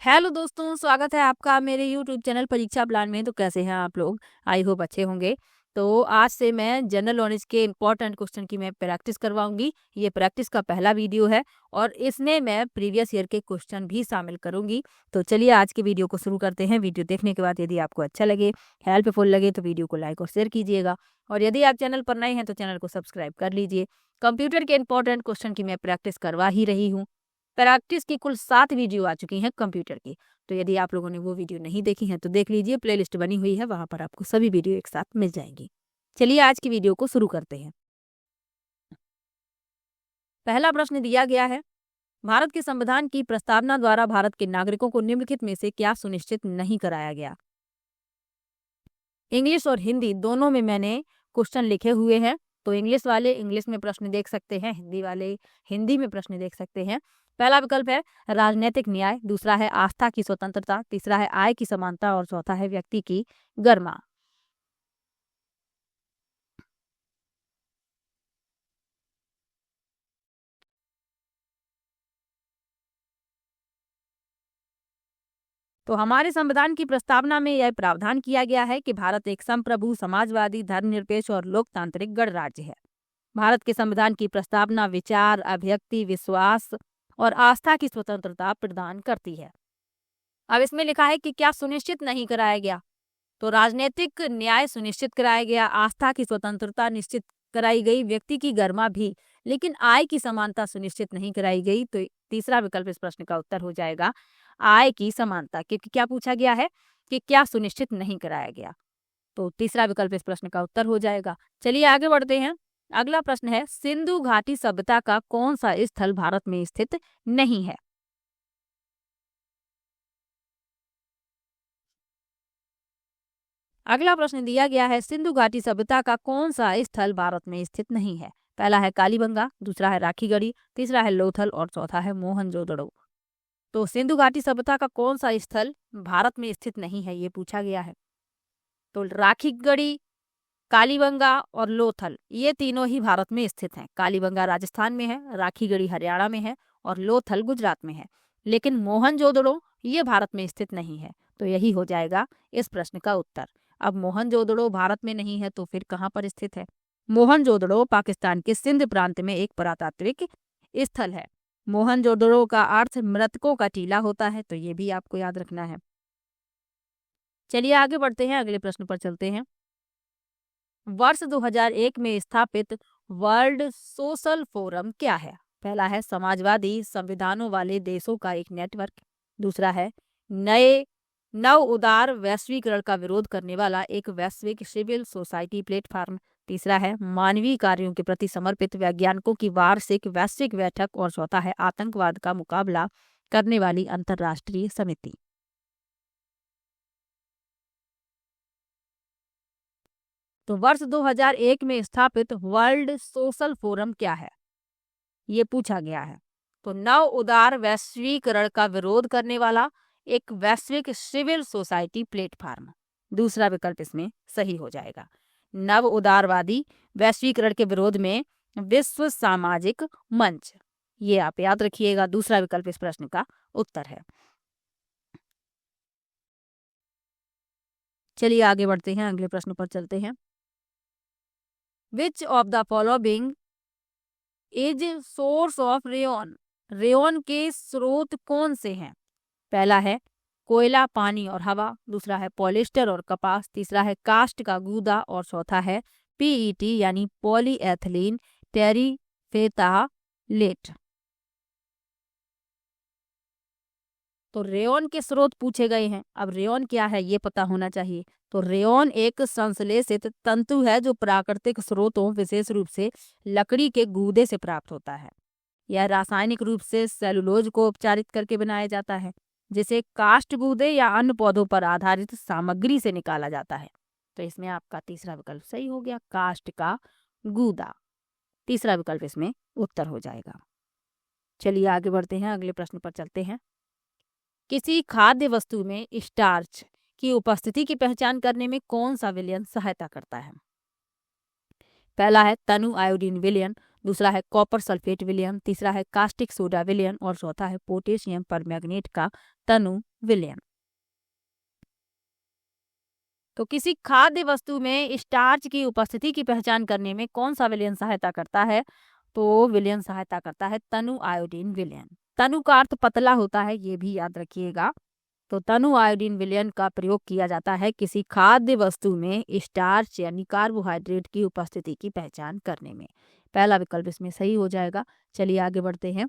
Hello दोस्तों, स्वागत है आपका मेरे यूट्यूब चैनल परीक्षा प्लान में। तो कैसे हैं आप लोग? आई होप अच्छे होंगे। तो आज से मैं जनरल नॉलेज के इम्पोर्टेंट क्वेश्चन की मैं प्रैक्टिस करवाऊंगी। ये प्रैक्टिस का पहला वीडियो है और इसमें मैं प्रीवियस ईयर के क्वेश्चन भी शामिल करूंगी। तो चलिए आज के वीडियो को शुरू करते हैं। वीडियो देखने के बाद यदि आपको अच्छा लगे, हेल्पफुल लगे तो वीडियो को लाइक और शेयर कीजिएगा। और यदि आप चैनल पर नए हैं तो चैनल को सब्सक्राइब कर लीजिए। कंप्यूटर के इंपॉर्टेंट क्वेश्चन की मैं प्रैक्टिस करवा ही रही हूँ। प्रैक्टिस की कुल 7 वीडियो आ चुकी हैं कंप्यूटर की। तो यदि आप लोगों ने वो वीडियो नहीं देखी हैं तो देख लीजिए, प्लेलिस्ट बनी हुई है, वहां पर आपको सभी वीडियो एक साथ मिल जाएंगी। चलिए आज की वीडियो को शुरू करते हैं। पहला प्रश्न दिया गया है, भारत के संविधान की प्रस्तावना द्वारा भारत के नागरिकों को निम्नलिखित में से क्या सुनिश्चित नहीं कराया गया। इंग्लिश और हिंदी दोनों में मैंने क्वेश्चन लिखे हुए हैं। तो इंग्लिश वाले इंग्लिश में प्रश्न देख सकते हैं, हिंदी वाले हिंदी में प्रश्न देख सकते हैं। पहला विकल्प है राजनीतिक न्याय, दूसरा है आस्था की स्वतंत्रता, तीसरा है आय की समानता और चौथा है व्यक्ति की गरिमा। तो हमारे संविधान की प्रस्तावना में यह प्रावधान किया गया है कि भारत एक संप्रभु, समाजवादी, धर्मनिरपेक्ष और लोकतांत्रिक गणराज्य है। भारत के संविधान की प्रस्तावना विचार, अभिव्यक्ति, विश्वास और आस्था की स्वतंत्रता प्रदान करती है। अब इसमें लिखा है कि क्या सुनिश्चित नहीं कराया गया। तो राजनीतिक न्याय सुनिश्चित कराया गया, आस्था की स्वतंत्रता निश्चित कराई गई, व्यक्ति की गरिमा भी, लेकिन आय की समानता सुनिश्चित नहीं कराई गई। तो तीसरा विकल्प इस प्रश्न का उत्तर हो जाएगा आय की समानता, क्योंकि क्या पूछा गया है कि क्या सुनिश्चित नहीं कराया गया। तो तीसरा विकल्प इस प्रश्न का उत्तर हो जाएगा। चलिए आगे बढ़ते हैं। अगला प्रश्न है, सिंधु घाटी सभ्यता का कौन सा स्थल भारत में स्थित नहीं है। अगला प्रश्न दिया गया है, सिंधु घाटी सभ्यता का कौन सा स्थल भारत में स्थित नहीं है। पहला है कालीबंगा, दूसरा है राखीगढ़ी, तीसरा है लोथल और चौथा है मोहनजोदड़ो। तो सिंधु घाटी सभ्यता का कौन सा स्थल भारत में स्थित नहीं है, ये पूछा गया है। तो राखीगढ़ी, कालीबंगा और लोथल ये तीनों ही भारत में स्थित हैं। कालीबंगा राजस्थान में है, राखीगढ़ी हरियाणा में है और लोथल गुजरात में है। लेकिन मोहनजोदड़ो ये भारत में स्थित नहीं है। तो यही हो जाएगा इस प्रश्न का उत्तर। अब मोहनजोदड़ो भारत में नहीं है तो फिर कहाँ पर स्थित है। मोहनजोदड़ो पाकिस्तान के सिंध प्रांत में एक पुरातात्विक स्थल है। मोहनजोदड़ो का अर्थ मृतकों का टीला होता है, तो ये भी आपको याद रखना है। चलिए आगे बढ़ते हैं, अगले प्रश्न पर चलते हैं। वर्ष 2001 में स्थापित वर्ल्ड सोशल फोरम क्या है। पहला है समाजवादी संविधानों वाले देशों का एक नेटवर्क, दूसरा है नए नव उदार वैश्वीकरण का विरोध करने वाला एक वैश्विक सिविल सोसाइटी प्लेटफॉर्म, तीसरा है मानवीय कार्यों के प्रति समर्पित वैज्ञानिकों की वार्षिक वैश्विक बैठक और चौथा है आतंकवाद का मुकाबला करने वाली अंतर्राष्ट्रीय समिति। तो वर्ष 2001 में स्थापित वर्ल्ड सोशल फोरम क्या है, ये पूछा गया है। तो नव उदार वैश्वीकरण का विरोध करने वाला एक वैश्विक सिविल सोसाइटी प्लेटफॉर्म, दूसरा विकल्प इसमें सही हो जाएगा। नव उदारवादी वैश्वीकरण के विरोध में विश्व सामाजिक मंच, ये आप याद रखिएगा, दूसरा विकल्प इस प्रश्न का उत्तर है। चलिए आगे बढ़ते हैं, अगले प्रश्न पर चलते हैं। Which of the following is source of rayon. Rayon के स्रोत कौन से हैं। पहला है कोयला, पानी और हवा, दूसरा है पॉलिस्टर और कपास, तीसरा है कास्ट का गूदा और चौथा है पीईटी यानी पॉलीएथिलीन टेरिफेथालेट। तो रेयन के स्रोत पूछे गए हैं। अब रेयन क्या है ये पता होना चाहिए। तो रेयन एक संश्लेषित तंतु है जो प्राकृतिक स्रोतों, विशेष रूप से लकड़ी के गूदे से प्राप्त होता है। यह रासायनिक रूप से सेलुलोज को उपचारित करके बनाया जाता है, जिसे काष्ठ गूदे या अन्य पौधों पर आधारित सामग्री से निकाला जाता है। तो इसमें आपका तीसरा विकल्प सही हो गया, काष्ठ का गूदा। तीसरा विकल्प इसमें उत्तर हो जाएगा। चलिए आगे बढ़ते हैं, अगले प्रश्न पर चलते हैं। किसी खाद्य वस्तु में स्टार्च की उपस्थिति की पहचान करने में कौन सा विलयन सहायता करता है। पहला है तनु आयोडीन विलयन, दूसरा है कॉपर सल्फेट विलयन, तीसरा है कास्टिक सोडा विलयन और चौथा है पोटेशियम परमैंगनेट का तनु विलयन। तो किसी खाद्य वस्तु में स्टार्च की उपस्थिति की पहचान करने में कौन सा विलयन सहायता करता है? तो विलयन सहायता करता है तनु आयोडीन विलयन। तनु का अर्थ पतला होता है, ये भी याद रखिएगा। तो तनु आयोडीन विलयन का प्रयोग किया जाता है किसी खाद्य वस्तु में स्टार्च यानी कार्बोहाइड्रेट की उपस्थिति की पहचान करने में। पहला विकल्प इसमें सही हो जाएगा। चलिए आगे बढ़ते हैं।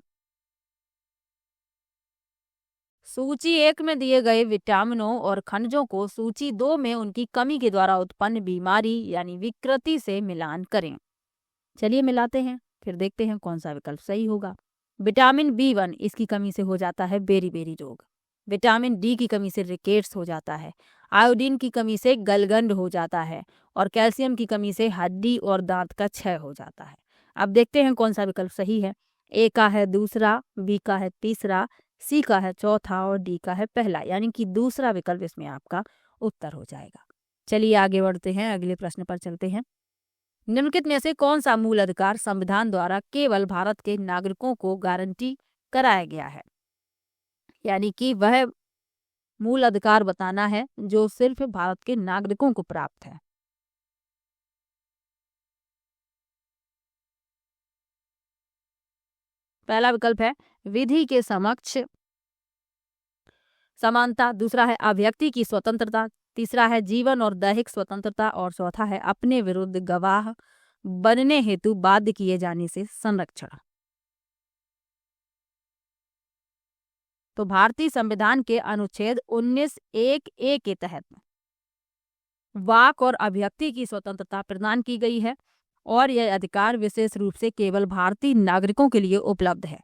सूची 1 में दिए गए विटामिनों और खनिजों को सूची 2 में उनकी कमी के द्वारा उत्पन्न बीमारी यानी विकृति से मिलान करें। चलिए मिलाते हैं, फिर देखते हैं कौन सा विकल्प सही होगा। विटामिन B1 इसकी कमी से हो जाता है बेरी-बेरी रोग। विटामिन डी की कमी से रिकेट्स हो जाता है। आयोडीन की कमी से गलगंड हो जाता है और कैल्शियम की कमी से हड्डी और दांत का क्षय हो जाता है। अब देखते हैं कौन सा विकल्प सही है। ए का है दूसरा, बी का है तीसरा, सी का है चौथा और डी का है पहला, यानी कि दूसरा विकल्प इसमें आपका उत्तर हो जाएगा। चलिए आगे बढ़ते हैं, अगले प्रश्न पर चलते हैं। निम्नलिखित में से कौन सा मूल अधिकार संविधान द्वारा केवल भारत के नागरिकों को गारंटी कराया गया है? यानी कि वह मूल अधिकार बताना है जो सिर्फ भारत के नागरिकों को प्राप्त है। पहला विकल्प है विधि के समक्ष समानता, दूसरा है अभिव्यक्ति की स्वतंत्रता, तीसरा है जीवन और दैहिक स्वतंत्रता और चौथा है अपने विरुद्ध गवाह बनने हेतु बाध्य किए जाने से संरक्षण। तो भारतीय संविधान के अनुच्छेद 19(1)(a) के तहत वाक और अभिव्यक्ति की स्वतंत्रता प्रदान की गई है और यह अधिकार विशेष रूप से केवल भारतीय नागरिकों के लिए उपलब्ध है।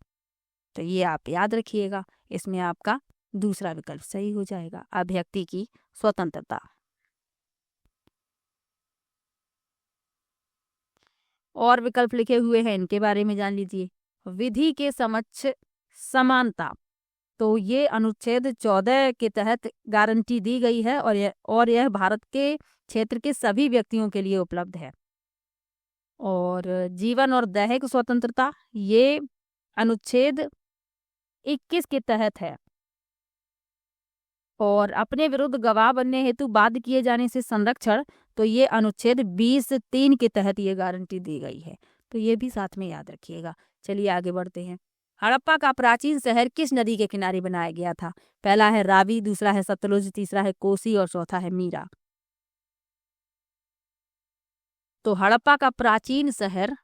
तो ये आप याद रखिएगा, इसमें आपका दूसरा विकल्प सही हो जाएगा, अभिव्यक्ति की स्वतंत्रता। और विकल्प लिखे हुए हैं, इनके बारे में जान लीजिए। विधि के समक्ष समानता, तो ये अनुच्छेद 14 के तहत गारंटी दी गई है और यह भारत के क्षेत्र के सभी व्यक्तियों के लिए उपलब्ध है। और जीवन और दैहिक स्वतंत्रता ये अनुच्छेद 21 के तहत है और अपने विरुद्ध गवाह बनने हेतु बाध्य किए जाने से संरक्षण, तो ये अनुच्छेद 20(3) के तहत ये गारंटी दी गई है। तो ये भी साथ में याद रखिएगा। चलिए आगे बढ़ते हैं। हड़प्पा का प्राचीन शहर किस नदी के किनारे बनाया गया था? पहला है रावी, दूसरा है सतलुज, तीसरा है कोसी और चौथा है मीरा। तो हड़प्पा का प्राचीन शहर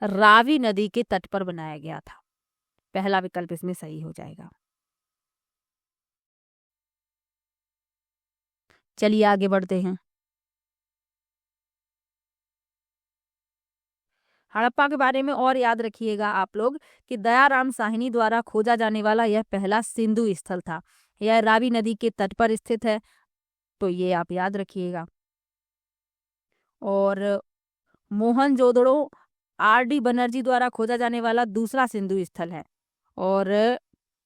रावी नदी के तट पर बनाया गया था। पहला विकल्प इसमें सही हो जाएगा। चलिए आगे बढ़ते हैं। हड़प्पा के बारे में और याद रखिएगा आप लोग कि दयाराम साहनी द्वारा खोजा जाने वाला यह पहला सिंधु स्थल था। यह रावी नदी के तट पर स्थित है, तो ये आप याद रखिएगा। और मोहनजोदड़ो R.D. बनर्जी द्वारा खोजा जाने वाला दूसरा सिंधु स्थल है और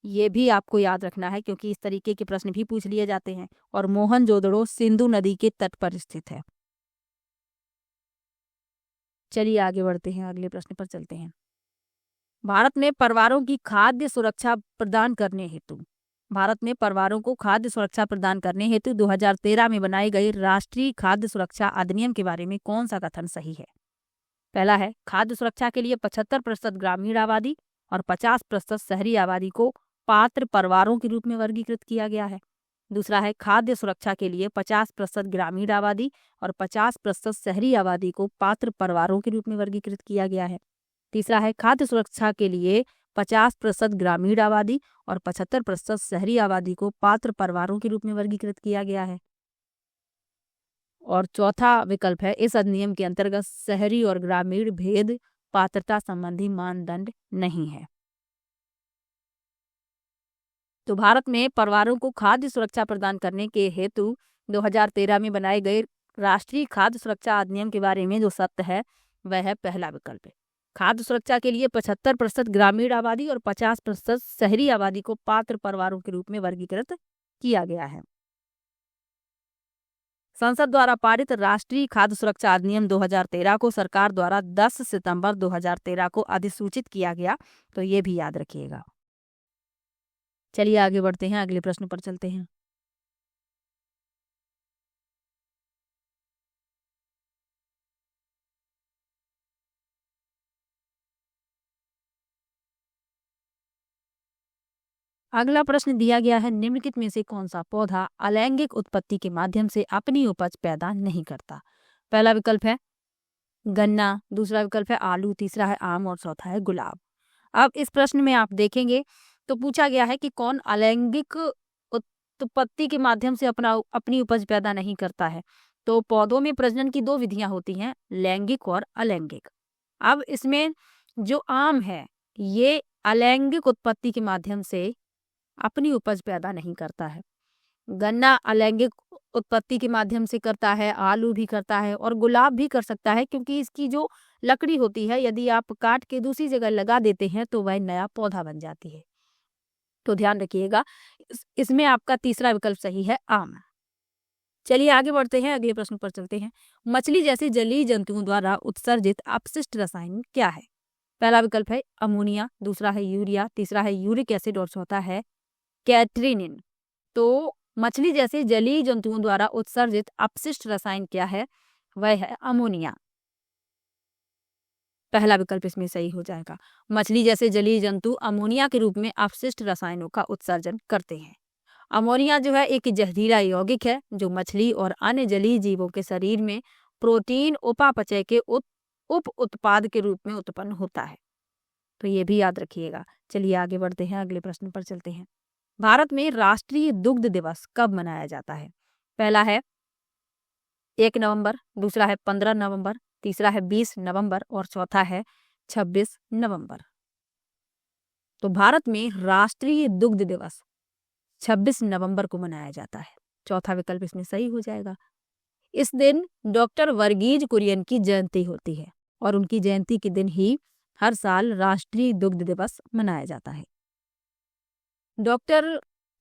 ये भी आपको याद रखना है क्योंकि इस तरीके के प्रश्न भी पूछ लिए जाते हैं। और मोहनजोदड़ो सिंधु नदी के तट पर स्थित है। चलिए आगे बढ़ते हैं, अगले प्रश्न पर चलते हैं। भारत में परिवारों की खाद्य सुरक्षा प्रदान करने हेतु 2013 में बनाई गई राष्ट्रीय खाद्य सुरक्षा अधिनियम के बारे में कौन सा कथन सही है? पहला है खाद्य सुरक्षा के लिए 75% ग्रामीण आबादी और 50% शहरी आबादी को पात्र परिवारों के रूप में वर्गीकृत किया गया है। दूसरा है खाद्य सुरक्षा के लिए 50% ग्रामीण आबादी और 50% शहरी आबादी को पात्र परिवारों के रूप में वर्गीकृत किया गया है। तीसरा है खाद्य सुरक्षा के लिए 50% ग्रामीण आबादी और 75% शहरी आबादी को पात्र परिवारों के रूप में वर्गीकृत किया गया है। और चौथा विकल्प है इस अधिनियम के अंतर्गत शहरी और ग्रामीण भेद पात्रता संबंधी मानदंड नहीं है। तो भारत में परिवारों को खाद्य सुरक्षा प्रदान करने के हेतु 2013 में बनाए गए राष्ट्रीय खाद्य सुरक्षा अधिनियम के बारे में जो सत्य है वह है पहला विकल्प है। खाद्य सुरक्षा के लिए 75% ग्रामीण आबादी और 50% शहरी आबादी को पात्र परिवारों के रूप में वर्गीकृत किया गया है। संसद द्वारा पारित राष्ट्रीय खाद्य सुरक्षा अधिनियम 2013 को सरकार द्वारा 10 सितंबर 2013 को अधिसूचित किया गया, तो ये भी याद रखिएगा। चलिए आगे बढ़ते हैं, अगले प्रश्न पर चलते हैं। अगला प्रश्न दिया गया है, निम्नलिखित में से कौन सा पौधा अलैंगिक उत्पत्ति के माध्यम से अपनी उपज पैदा नहीं करता? पहला विकल्प है गन्ना, दूसरा विकल्प है आलू, तीसरा है आम और चौथा है गुलाब। अब इस प्रश्न में आप देखेंगे तो पूछा गया है कि कौन अलैंगिक उत्पत्ति के माध्यम से अपनी उपज पैदा नहीं करता है। तो पौधों में प्रजनन की दो विधियां होती हैं, लैंगिक और अलैंगिक। अब इसमें जो आम है ये अलैंगिक उत्पत्ति के माध्यम से अपनी उपज पैदा नहीं करता है। गन्ना अलैंगिक उत्पत्ति के माध्यम से करता है, आलू भी करता है और गुलाब भी कर सकता है, क्योंकि इसकी जो लकड़ी होती है यदि आप काट के दूसरी जगह लगा देते हैं तो वह नया पौधा बन जाती है। तो ध्यान रखिएगा, इसमें आपका तीसरा विकल्प सही है, आम। चलिए आगे बढ़ते हैं, अगले प्रश्न पर चलते हैं। मछली जैसे जलीय जंतुओं द्वारा उत्सर्जित अपशिष्ट रसायन क्या है? पहला विकल्प है अमोनिया, दूसरा है यूरिया, तीसरा है यूरिक एसिड और चौथा है कैटरिनिन। तो मछली जैसे जलीय जंतुओं द्वारा उत्सर्जित अपशिष्ट रसायन क्या है? वह है अमोनिया। पहला विकल्प इसमें सही हो जाएगा। मछली जैसे जलीय जंतु अमोनिया के रूप में अपशिष्ट रसायनों का उत्सर्जन करते हैं। अमोनिया जो है एक जहरीला यौगिक है जो मछली और अन्य जलीय जीवों के शरीर में प्रोटीन उपापचय के उप उत्पाद के रूप में उत्पन्न होता है। तो ये भी याद रखिएगा। चलिए आगे बढ़ते हैं, अगले प्रश्न पर चलते हैं। भारत में राष्ट्रीय दुग्ध दिवस कब मनाया जाता है? पहला है 1 नवंबर, दूसरा है 15 नवंबर, तीसरा है 20 नवंबर और चौथा है 26 नवंबर। तो भारत में राष्ट्रीय दुग्ध दिवस 26 नवंबर को मनाया जाता है। चौथा विकल्प इसमें सही हो जाएगा। इस दिन डॉक्टर वर्गीज कुरियन की जयंती होती है और उनकी जयंती के दिन ही हर साल राष्ट्रीय दुग्ध दिवस मनाया जाता है। डॉक्टर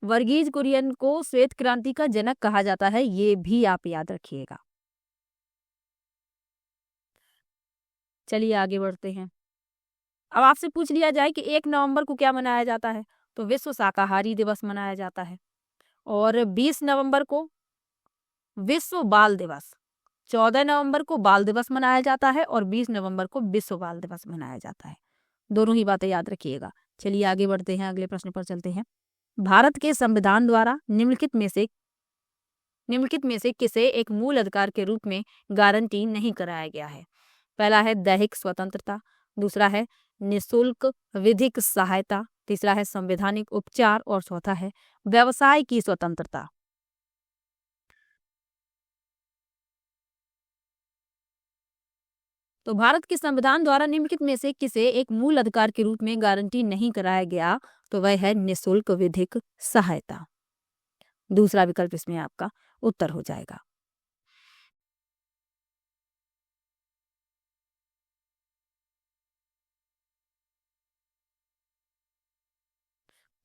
वर्गीज कुरियन को श्वेत क्रांति का जनक कहा जाता है, ये भी आप याद रखिएगा। चलिए आगे बढ़ते हैं। अब आपसे पूछ लिया जाए कि 1 नवंबर को क्या मनाया जाता है, तो विश्व शाकाहारी दिवस मनाया जाता है। और 20 नवंबर को विश्व बाल दिवस, 14 नवंबर को बाल दिवस मनाया जाता है और 20 नवंबर को विश्व बाल दिवस मनाया जाता है। दोनों ही बातें याद रखिएगा। चलिए आगे बढ़ते हैं, अगले प्रश्न पर चलते हैं। भारत के संविधान द्वारा निम्नलिखित में से किसे एक मूल अधिकार के रूप में गारंटी नहीं कराया गया है? पहला है दैहिक स्वतंत्रता, दूसरा है निःशुल्क विधिक सहायता, तीसरा है संवैधानिक उपचार और चौथा है व्यवसाय की स्वतंत्रता। तो भारत के संविधान द्वारा निम्नलिखित में से किसे एक मूल अधिकार के रूप में गारंटी नहीं कराया गया? तो वह है निःशुल्क विधिक सहायता। दूसरा विकल्प इसमें आपका उत्तर हो जाएगा।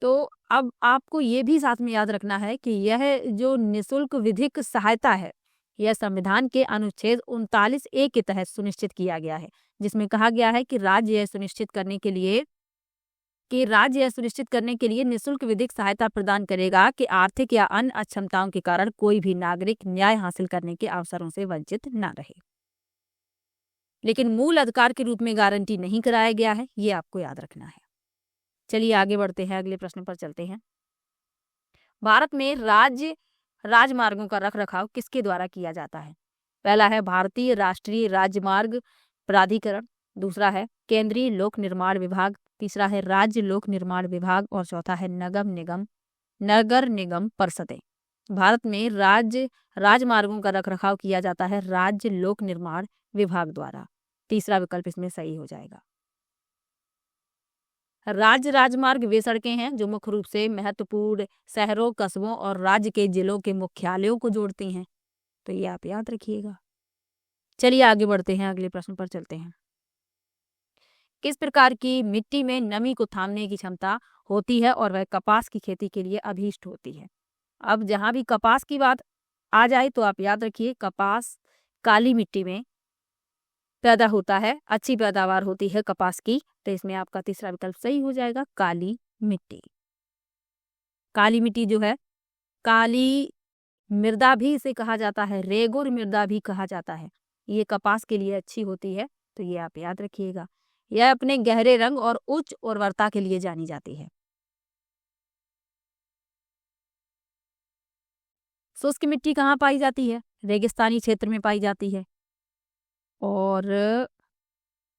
तो अब आपको ये भी साथ में याद रखना है कि यह जो निःशुल्क विधिक सहायता है, यह संविधान के अनुच्छेद 39A के तहत सुनिश्चित किया गया है, जिसमें कहा गया है कि राज्य यह सुनिश्चित करने के लिए निःशुल्क विधिक सहायता प्रदान करेगा कि आर्थिक या अन्य अक्षमताओं के कारण कोई भी नागरिक न्याय हासिल करने के अवसरों से वंचित न रहे। लेकिन मूल अधिकार के रूप में गारंटी नहीं कराया गया है, ये आपको याद रखना है। चलिए आगे बढ़ते हैं, अगले प्रश्न पर चलते हैं। भारत में राजमार्गों का रखरखाव किसके द्वारा किया जाता है? पहला है भारतीय राष्ट्रीय राजमार्ग प्राधिकरण, दूसरा है केंद्रीय लोक निर्माण विभाग, तीसरा है राज्य लोक निर्माण विभाग और चौथा है नगर निगम परिषदें। भारत में राजमार्गों का रखरखाव किया जाता है राज्य लोक निर्माण विभाग द्वारा। तीसरा विकल्प इसमें सही हो जाएगा। राज्य राजमार्ग वे सड़कें हैं जो मुख्य रूप से महत्वपूर्ण शहरों, कस्बों और राज्य के जिलों के मुख्यालयों को जोड़ती हैं। तो ये आप याद रखिएगा। चलिए आगे बढ़ते हैं, अगले प्रश्न पर चलते हैं। किस प्रकार की मिट्टी में नमी को थामने की क्षमता होती है और वह कपास की खेती के लिए अभीष्ट होती है? अब जहां भी कपास की बात आ जाए तो आप याद रखिए कपास काली मिट्टी में पैदा होता है, अच्छी पैदावार होती है कपास की, तो इसमें आपका तीसरा विकल्प सही हो जाएगा, काली मिट्टी। काली मिट्टी जो है, काली मृदा भी इसे कहा जाता है, रेगुर मृदा भी कहा जाता है, ये कपास के लिए अच्छी होती है, तो ये आप याद रखिएगा। यह अपने गहरे रंग और उच्च उर्वरता के लिए जानी जाती है। शुष्क मिट्टी कहाँ पाई जाती है? रेगिस्तानी क्षेत्र में पाई जाती है। और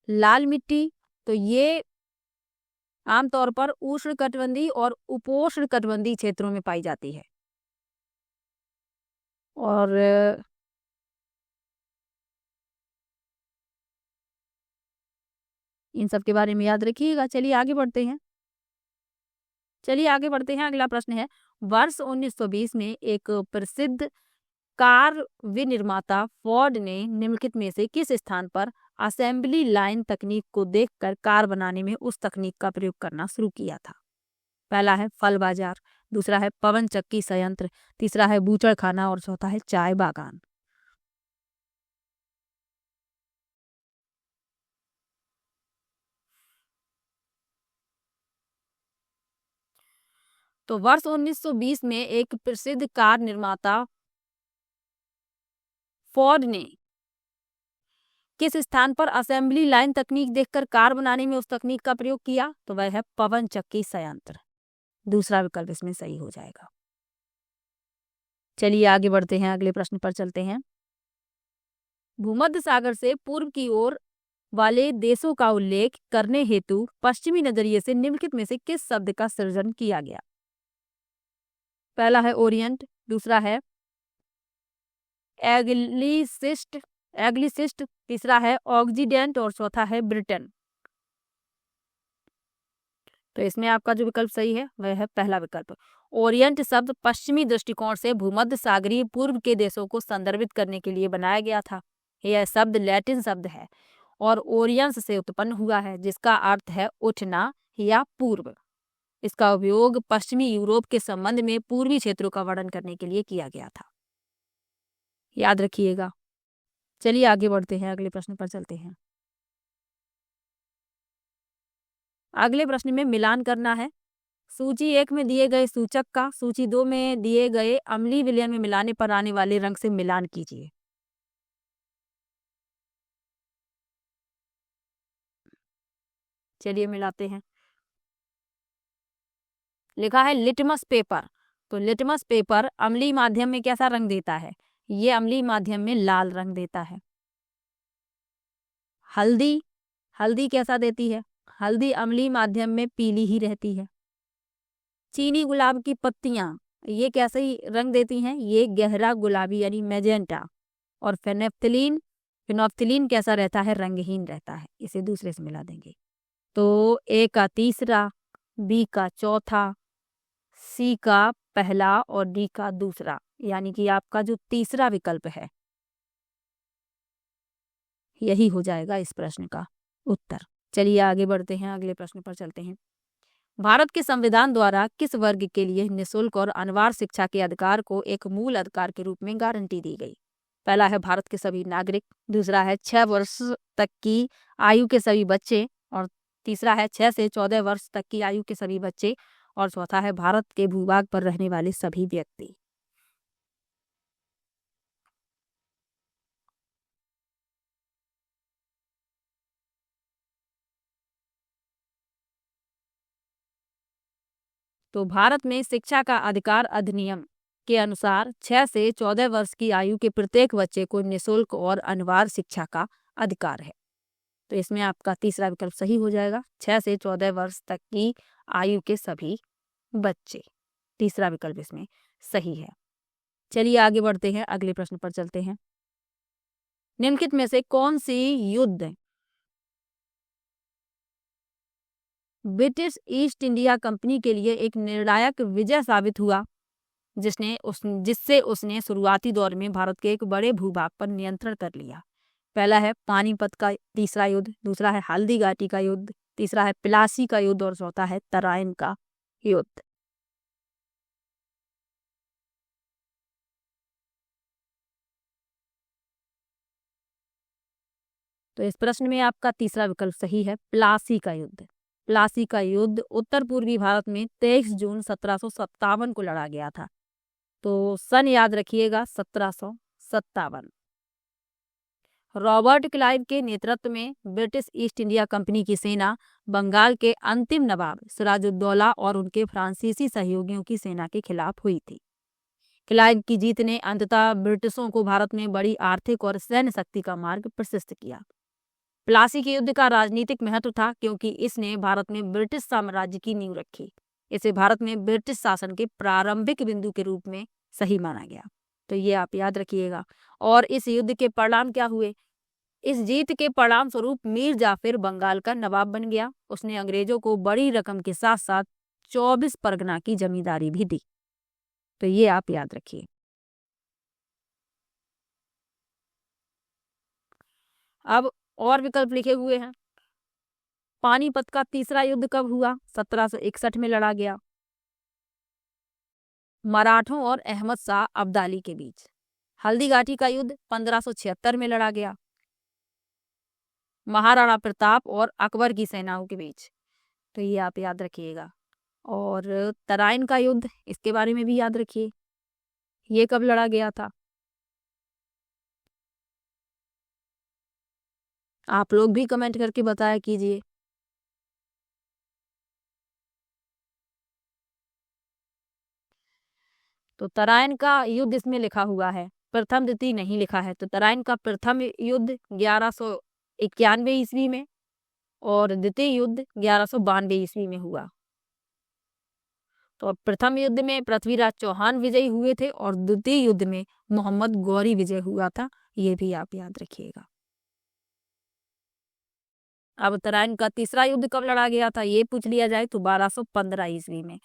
लाल मिट्टी, तो ये आमतौर पर उष्णकटिबंधीय और उपोष्णकटिबंधीय क्षेत्रों में पाई जाती है। और इन सब के बारे में याद रखिएगा। चलिए आगे बढ़ते हैं। अगला प्रश्न है, वर्ष 1920 में एक प्रसिद्ध कार विनिर्माता फोर्ड ने निम्नलिखित में से किस स्थान पर असेंबली लाइन तकनीक को देखकर कार बनाने में उस तकनीक का प्रयोग करना शुरू किया था? पहला है फल बाजार, दूसरा है पवन चक्की संयंत्र, तीसरा है बूचड़खाना और चौथा है चाय बागान। तो वर्ष 1920 में एक प्रसिद्ध कार निर्माता फोर्ड ने किस स्थान पर असेंबली लाइन तकनीक देखकर कार बनाने में उस तकनीक का प्रयोग किया? तो वह है पवन चक्की संयंत्र। दूसरा विकल्प इसमें सही हो जाएगा। चलिए आगे बढ़ते हैं, अगले प्रश्न पर चलते हैं। भूमध्य सागर से पूर्व की ओर वाले देशों का उल्लेख करने हेतु पश्चिमी नजरिए से निम्नलिखित में से किस शब्द का सृजन किया गया? पहला है ओरिएंट, दूसरा है एग्लिसिस्ट, तीसरा है ऑक्सीडेंट और चौथा है ब्रिटेन। तो इसमें आपका जो विकल्प सही है वह है पहला विकल्प। ओरिएंट शब्द पश्चिमी दृष्टिकोण से भूमध्य सागरीय पूर्व के देशों को संदर्भित करने के लिए बनाया गया था। यह शब्द लैटिन शब्द है और ओरियंस से उत्पन्न हुआ है, जिसका अर्थ है उठना या पूर्व। इसका उपयोग पश्चिमी यूरोप के संबंध में पूर्वी क्षेत्रों का वर्णन करने के लिए किया गया था, याद रखिएगा। चलिए आगे बढ़ते हैं, अगले प्रश्न पर चलते हैं। अगले प्रश्न में मिलान करना है सूची 1 में दिए गए सूचक का सूची 2 में दिए गए अम्लीय विलयन में मिलाने पर आने वाले रंग से मिलान कीजिए। चलिए मिलाते हैं। लिखा है लिटमस पेपर, तो लिटमस पेपर अम्लीय माध्यम में कैसा रंग देता है? ये अम्लीय माध्यम में लाल रंग देता है। हल्दी, हल्दी कैसा देती है? हल्दी अम्लीय माध्यम में पीली ही रहती है। चीनी गुलाब की पत्तियां, ये कैसे रंग देती हैं? ये गहरा गुलाबी यानी मैजेंटा। और फिनोफ्थिलीन कैसा रहता है? रंगहीन रहता है। इसे दूसरे से मिला देंगे तो ए का तीसरा, बी का चौथा, सी का पहला और डी का दूसरा, यानी कि आपका जो तीसरा विकल्प है यही हो जाएगा इस प्रश्न का उत्तर। चलिए आगे बढ़ते हैं, अगले प्रश्न पर चलते हैं। भारत के संविधान द्वारा किस वर्ग के लिए निःशुल्क और अनिवार्य शिक्षा के अधिकार को एक मूल अधिकार के रूप में गारंटी दी गई? पहला है भारत के सभी नागरिक, दूसरा है 6 वर्ष तक की आयु के सभी बच्चे, और तीसरा है 6 से 14 वर्ष तक की आयु के सभी बच्चे, और चौथा है भारत के भूभाग पर रहने वाले सभी व्यक्ति। तो भारत में शिक्षा का अधिकार अधिनियम के अनुसार 6 से 14 वर्ष की आयु के प्रत्येक बच्चे को निःशुल्क और अनिवार्य शिक्षा का अधिकार है। तो इसमें आपका तीसरा विकल्प सही हो जाएगा, 6 से 14 वर्ष तक की आयु के सभी बच्चे। तीसरा विकल्प इसमें सही है। चलिए आगे बढ़ते हैं, अगले प्रश्न पर चलते हैं। निम्नलिखित में से कौन सी युद्ध ब्रिटिश ईस्ट इंडिया कंपनी के लिए एक निर्णायक विजय साबित हुआ, जिससे उसने शुरुआती दौर में भारत के एक बड़े भूभाग पर नियंत्रण कर लिया? पहला है पानीपत का तीसरा युद्ध, दूसरा है हल्दी घाटी का युद्ध, तीसरा है प्लासी का युद्ध और चौथा है तराइन का युद्ध। तो इस प्रश्न में आपका तीसरा विकल्प सही है, प्लासी का युद्ध। प्लासी का युद्ध उत्तर पूर्वी भारत में 23 जून 1757 को लड़ा गया था। तो सन याद रखिएगा 1757। रॉबर्ट क्लाइव के नेतृत्व में ब्रिटिश ईस्ट इंडिया कंपनी की सेना बंगाल के अंतिम नवाब सिराजुद्दौला और उनके फ्रांसीसी सहयोगियों की सेना के खिलाफ हुई थी। क्लाइव की जीत ने अंततः ब्रिटिशों को भारत में बड़ी आर्थिक और सैन्य शक्ति का मार्ग प्रशस्त किया। प्लासी के युद्ध का राजनीतिक महत्व था क्योंकि इसने भारत में ब्रिटिश साम्राज्य की नींव रखी। इसे भारत में ब्रिटिश शासन के प्रारंभिक बिंदु के रूप में सही माना गया। तो ये आप याद रखिएगा। और इस युद्ध के परिणाम क्या हुए? इस जीत के परिणाम स्वरूप मीर जाफिर बंगाल का नवाब बन गया। उसने अंग्रेजों को बड़ी रकम के साथ साथ 24 परगना की जमींदारी भी दी। तो ये आप याद रखिए। अब और विकल्प लिखे हुए हैं। पानीपत का तीसरा युद्ध कब हुआ? 1761 में लड़ा गया। मराठों और अहमद शाह अब्दाली के बीच। हल्दीघाटी का युद्ध 1576 में लड़ा गया। महाराणा प्रताप और अकबर की सेनाओं के बीच। तो ये आप याद रखिएगा। और तराइन का युद्ध, इसके बारे में भी याद रखिए, ये कब लड़ा गया था? आप लोग भी कमेंट करके बताया कीजिए। तो तराइन का युद्ध इसमें लिखा हुआ है, प्रथम द्वितीय नहीं लिखा है। तो तराइन का प्रथम युद्ध 1191 ईस्वी में और द्वितीय युद्ध 1192 ईस्वी में हुआ। तो प्रथम युद्ध में पृथ्वीराज चौहान विजयी हुए थे और द्वितीय युद्ध में मोहम्मद गौरी विजय हुआ था। ये भी आप याद रखिएगा। अब तराइन का तीसरा युद्ध कब लड़ा गया था ये पूछ लिया जाए तो 1215 ईस्वी में।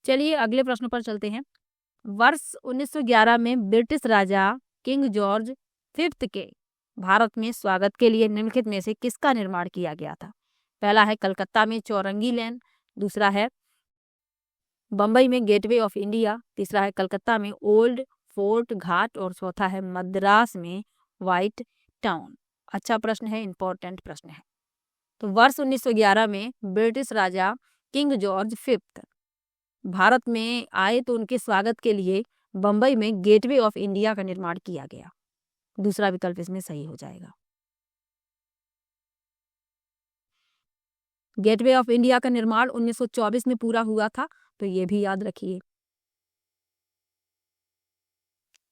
चलिए अगले प्रश्न पर चलते हैं। वर्ष 1911 में ब्रिटिश राजा किंग जॉर्ज फिफ्थ के भारत में स्वागत के लिए निम्नलिखित में से किसका निर्माण किया गया था? पहला है कलकत्ता में चौरंगी लैन, दूसरा है बंबई में गेटवे ऑफ इंडिया, तीसरा है कलकत्ता में ओल्ड फोर्ट घाट और चौथा है मद्रास में व्हाइट टाउन। अच्छा प्रश्न है, इंपॉर्टेंट प्रश्न है। तो वर्ष 1911 में ब्रिटिश राजा किंग जॉर्ज फिफ्थ भारत में आए तो उनके स्वागत के लिए बंबई में गेटवे ऑफ इंडिया का निर्माण किया गया। दूसरा विकल्प इसमें सही हो जाएगा। गेटवे ऑफ इंडिया का निर्माण 1924 में पूरा हुआ था। तो ये भी याद रखिए।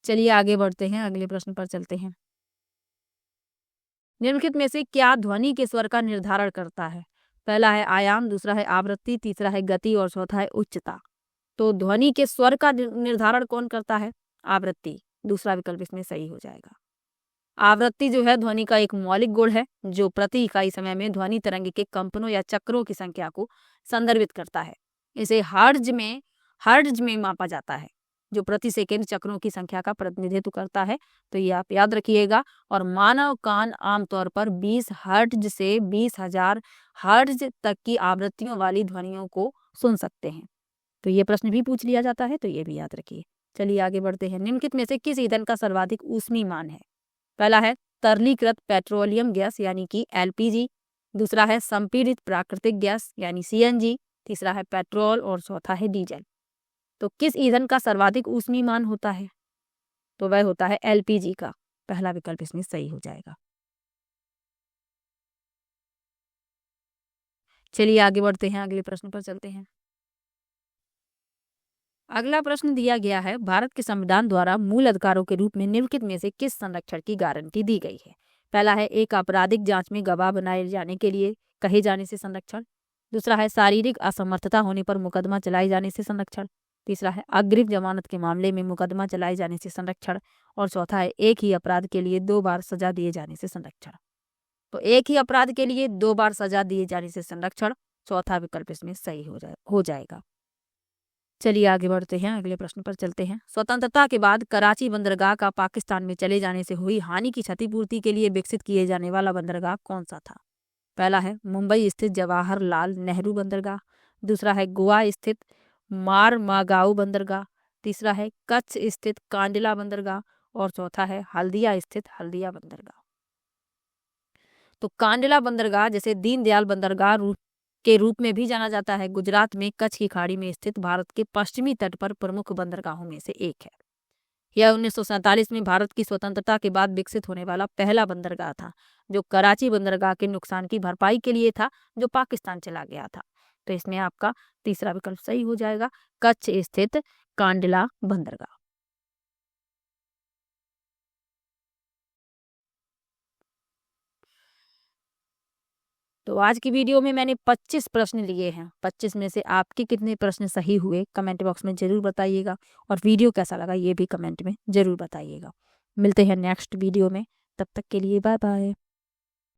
चलिए आगे बढ़ते हैं, अगले प्रश्न पर चलते हैं। निम्नलिखित में से क्या ध्वनि के स्वर का निर्धारण करता है? पहला है आयाम, दूसरा है आवृत्ति, तीसरा है गति और चौथा है उच्चता। तो ध्वनि के स्वर का निर्धारण कौन करता है? आवृत्ति। दूसरा विकल्प इसमें सही हो जाएगा। आवृत्ति जो है ध्वनि का एक मौलिक गुण है जो प्रति इकाई समय में ध्वनि तरंग के कंपनों या चक्रों की संख्या को संदर्भित करता है। इसे हर्ट्ज में मापा जाता है जो प्रति सेकंड चक्रों की संख्या का प्रतिनिधित्व करता है। तो ये आप याद रखिएगा। और मानव कान आमतौर पर 20 हर्ट्ज से 20,000 हर्ट्ज तक की आवृत्तियों वाली ध्वनियों को सुन सकते हैं। तो ये प्रश्न भी पूछ लिया जाता है, तो ये भी याद रखिए। चलिए आगे बढ़ते हैं। निम्नलिखित में से किस ईंधन का सर्वाधिक ऊष्मीय मान है? पहला है तरलीकृत पेट्रोलियम गैस यानी कि एलपीजी, दूसरा है संपीड़ित प्राकृतिक गैस यानी सीएनजी, तीसरा है पेट्रोल और चौथा है डीजल। तो किस ईंधन का सर्वाधिक ऊष्मीय मान होता है? तो वह होता है एलपीजी का। पहला विकल्प इसमें सही हो जाएगा। चलिए आगे बढ़ते हैं, अगले प्रश्न पर चलते हैं। अगला प्रश्न दिया गया है, भारत के संविधान द्वारा मूल अधिकारों के रूप में निम्नलिखित में से किस संरक्षण की गारंटी दी गई है? पहला है एक आपराधिक जांच में गवाह बनाए जाने के लिए कहे जाने से संरक्षण, दूसरा है शारीरिक असमर्थता होने पर मुकदमा चलाए जाने से संरक्षण, तीसरा है अग्रिम जमानत के मामले में मुकदमा चलाए जाने से संरक्षण और चौथा है एक ही अपराध के लिए 2 बार सजा दिए जाने से संरक्षण। तो एक ही अपराध के लिए 2 बार सजा दिए जाने से संरक्षण, चौथा विकल्प इसमें सही हो जाएगा। चलिए आगे बढ़ते हैं, अगले प्रश्न पर चलते हैं। स्वतंत्रता के बाद कराची बंदरगाह का पाकिस्तान में चले जाने से हुई हानि की क्षतिपूर्ति के लिए विकसित किए जाने वाला बंदरगाह कौन सा था? पहला है मुंबई स्थित जवाहरलाल नेहरू बंदरगाह, दूसरा है गोवा स्थित मारमागाऊ बंदरगाह, तीसरा है कच्छ स्थित कांडला बंदरगाह और चौथा है हल्दिया स्थित हल्दिया बंदरगाह। तो कांडला बंदरगाह, जैसे दीनदयाल बंदरगाह के रूप में भी जाना जाता है, गुजरात में कच्छ की खाड़ी में स्थित भारत के पश्चिमी तट पर प्रमुख बंदरगाहों में से एक है। यह 1947 में भारत की स्वतंत्रता के बाद विकसित होने वाला पहला बंदरगाह था, जो कराची बंदरगाह के नुकसान की भरपाई के लिए था, जो पाकिस्तान चला गया था। तो इसमें आपका तीसरा विकल्प सही हो जाएगा, कच्छ स्थित कांडला बंदरगाह। तो आज की वीडियो में मैंने 25 प्रश्न लिए हैं। 25 में से आपके कितने प्रश्न सही हुए कमेंट बॉक्स में जरूर बताइएगा, और वीडियो कैसा लगा ये भी कमेंट में जरूर बताइएगा। मिलते हैं नेक्स्ट वीडियो में, तब तक के लिए बाय बाय।